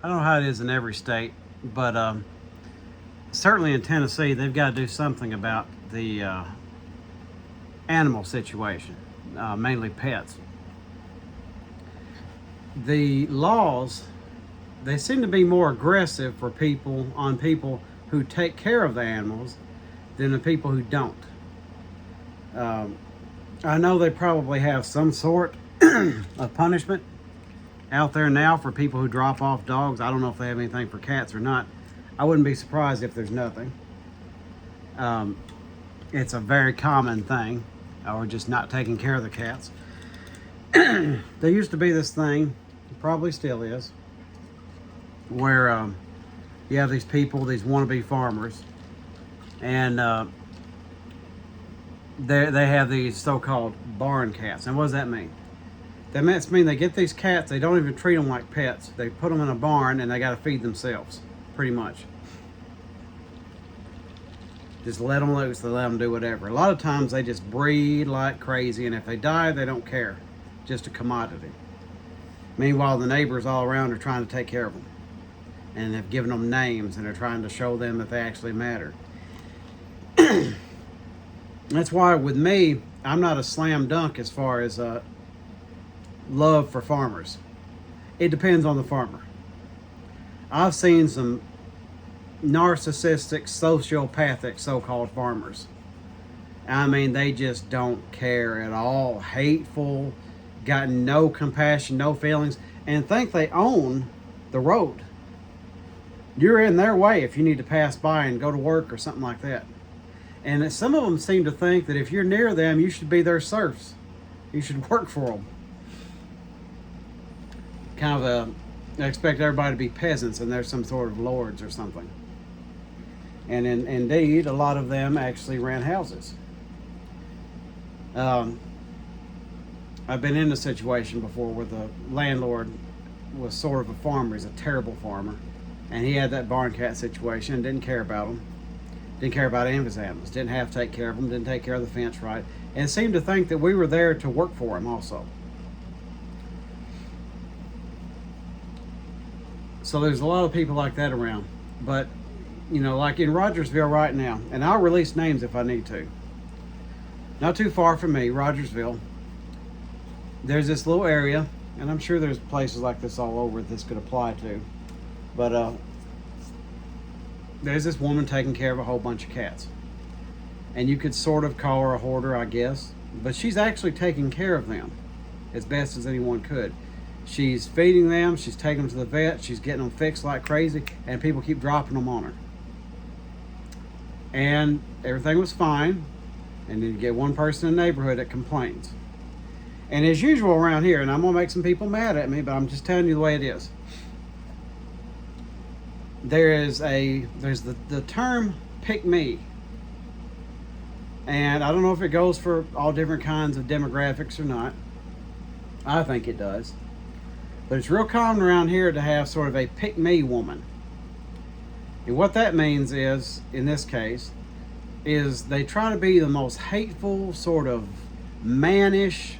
I don't know how it is in every state, but certainly in Tennessee, they've got to do something about the animal situation, mainly pets. The laws, they seem to be more aggressive for people who take care of the animals than the people who don't. I know they probably have some sort of punishment out there now for people who drop off dogs. I don't know if they have anything for cats or not. I wouldn't be surprised if there's nothing. It's a very common thing, or just not taking care of the cats. There used to be this thing, probably still is, where you have these people, these wannabe farmers, and they have these so-called barn cats. And what does that mean? That means they get these cats, they don't even treat them like pets. They put them in a barn and they got to feed themselves, pretty much. Just let them loose, they let them do whatever. A lot of times they just breed like crazy, and if they die, they don't care. Just a commodity. Meanwhile, the neighbors all around are trying to take care of them. And have given them names, and they're trying to show them that they actually matter. That's why with me, I'm not a slam dunk as far as love for farmers. It depends on the farmer. I've seen some narcissistic, sociopathic so-called farmers. I mean, they just don't care at all. Hateful, got no compassion, no feelings, and think they own the road. You're in their way if you need to pass by and go to work or something like that. And some of them seem to think that if you're near them, you should be their serfs. You should work for them. Kind of they expect everybody to be peasants and they're some sort of lords or something. And indeed, a lot of them actually ran houses. I've been in a situation before where the landlord was sort of a farmer. He's a terrible farmer. And he had that barn cat situation and didn't care about them. Didn't care about any of his animals. Didn't have to take care of them. Didn't take care of the fence right. And seemed to think that we were there to work for him also. So there's a lot of people like that around. But, you know, like in Rogersville right now, and I'll release names if I need to. Not too far from me, Rogersville. There's this little area, and I'm sure there's places like this all over this could apply to. But there's this woman taking care of a whole bunch of cats. And you could sort of call her a hoarder, I guess. But she's actually taking care of them as best as anyone could. She's feeding them, she's taking them to the vet, she's getting them fixed like crazy, and people keep dropping them on her. And everything was fine. And then you get one person in the neighborhood that complains. And as usual around here, and I'm going to make some people mad at me, but I'm just telling you the way it is. There's the term pick me. And I don't know if it goes for all different kinds of demographics or not. I think it does. But it's real common around here to have sort of a pick me woman. And what that means is, in this case, is they try to be the most hateful, sort of mannish,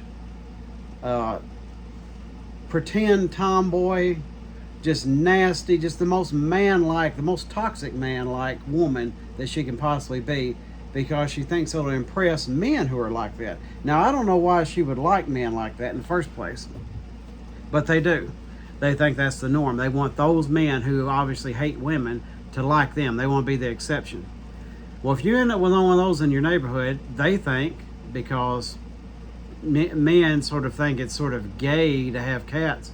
pretend tomboy, just nasty, just the most man-like, the most toxic man-like woman that she can possibly be, because she thinks it'll impress men who are like that. Now, I don't know why she would like men like that in the first place, but they do. They think that's the norm. They want those men who obviously hate women to like them. They want to be the exception. Well, if you end up with one of those in your neighborhood, they think, because men sort of think it's sort of gay to have cats,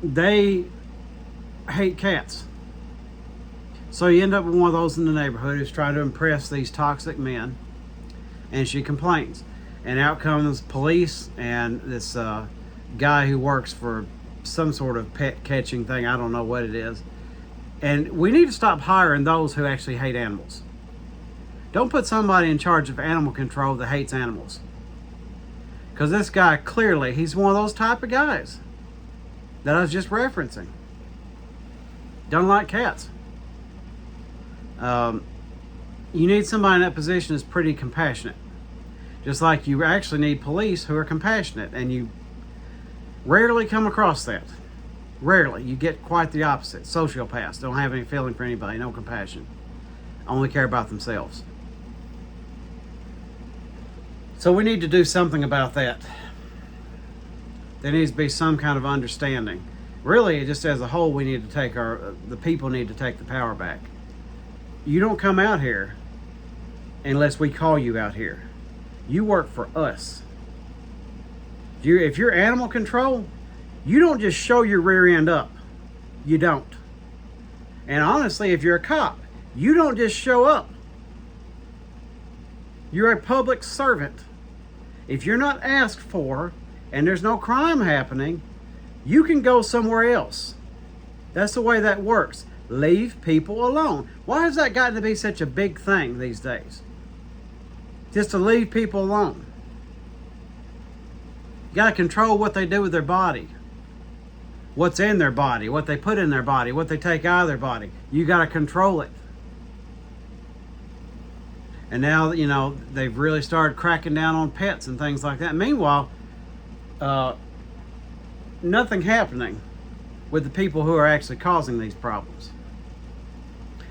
they hate cats. So you end up with one of those in the neighborhood who's trying to impress these toxic men, and she complains. And out comes police and this guy who works for some sort of pet catching thing. I don't know what it is. And we need to stop hiring those who actually hate animals. Don't put somebody in charge of animal control that hates animals. Because this guy, clearly, he's one of those type of guys that I was just referencing. Don't like cats. You need somebody in that position that's pretty compassionate. Just like you actually need police who are compassionate, and you rarely come across that. Rarely. You get quite the opposite. Sociopaths don't have any feeling for anybody, no compassion, only care about themselves. So we need to do something about that. There needs to be some kind of understanding. Really, just as a whole, we need to take the people need to take the power back. You don't come out here unless we call you out here. You work for us. If you're animal control, you don't just show your rear end up. You don't. And honestly, if you're a cop, you don't just show up. You're a public servant. If you're not asked for and there's no crime happening, you can go somewhere else. That's the way that works. Leave people alone. Why has that gotten to be such a big thing these days? Just to leave people alone. You got to control what they do with their body. What's in their body, what they put in their body, what they take out of their body. You got to control it. And now, they've really started cracking down on pets and things like that. Meanwhile, nothing happening with the people who are actually causing these problems.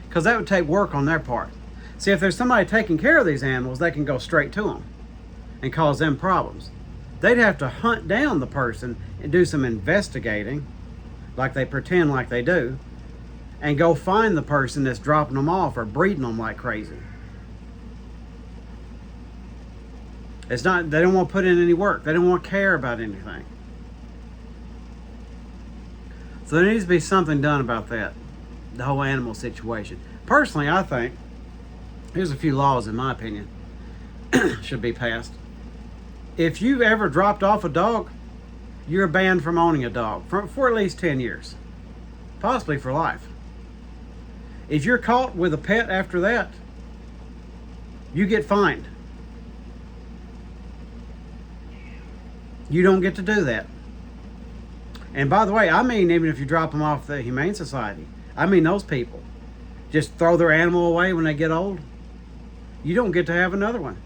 Because that would take work on their part. See, if there's somebody taking care of these animals, they can go straight to them and cause them problems. They'd have to hunt down the person and do some investigating, like they pretend like they do, and go find the person that's dropping them off or breeding them like crazy. They don't want to put in any work. They don't want to care about anything. So there needs to be something done about that, the whole animal situation. Personally, I think, here's a few laws in my opinion, should be passed. If you've ever dropped off a dog, you're banned from owning a dog for at least 10 years, possibly for life. If you're caught with a pet after that, you get fined. You don't get to do that. And by the way, I mean even if you drop them off the Humane Society, I mean those people just throw their animal away when they get old. You don't get to have another one.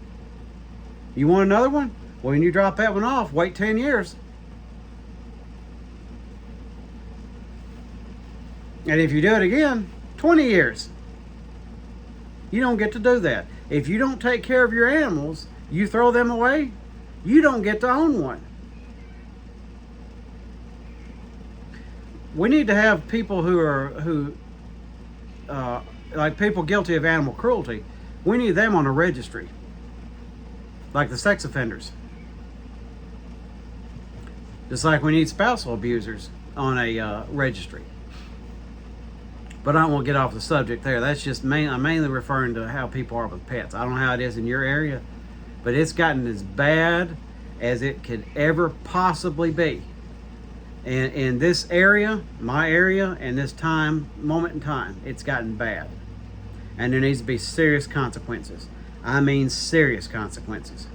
You want another one? Well, when you drop that one off, wait 10 years. And if you do it again, 20 years. You don't get to do that. If you don't take care of your animals, you throw them away, you don't get to own one. We need to have people like people guilty of animal cruelty. We need them on a registry, like the sex offenders. Just like we need spousal abusers on a registry. But I don't want to get off the subject there. That's just I'm mainly referring to how people are with pets. I don't know how it is in your area, but it's gotten as bad as it could ever possibly be. And in this area, my area, and this moment in time, it's gotten bad. And there needs to be serious consequences. I mean serious consequences.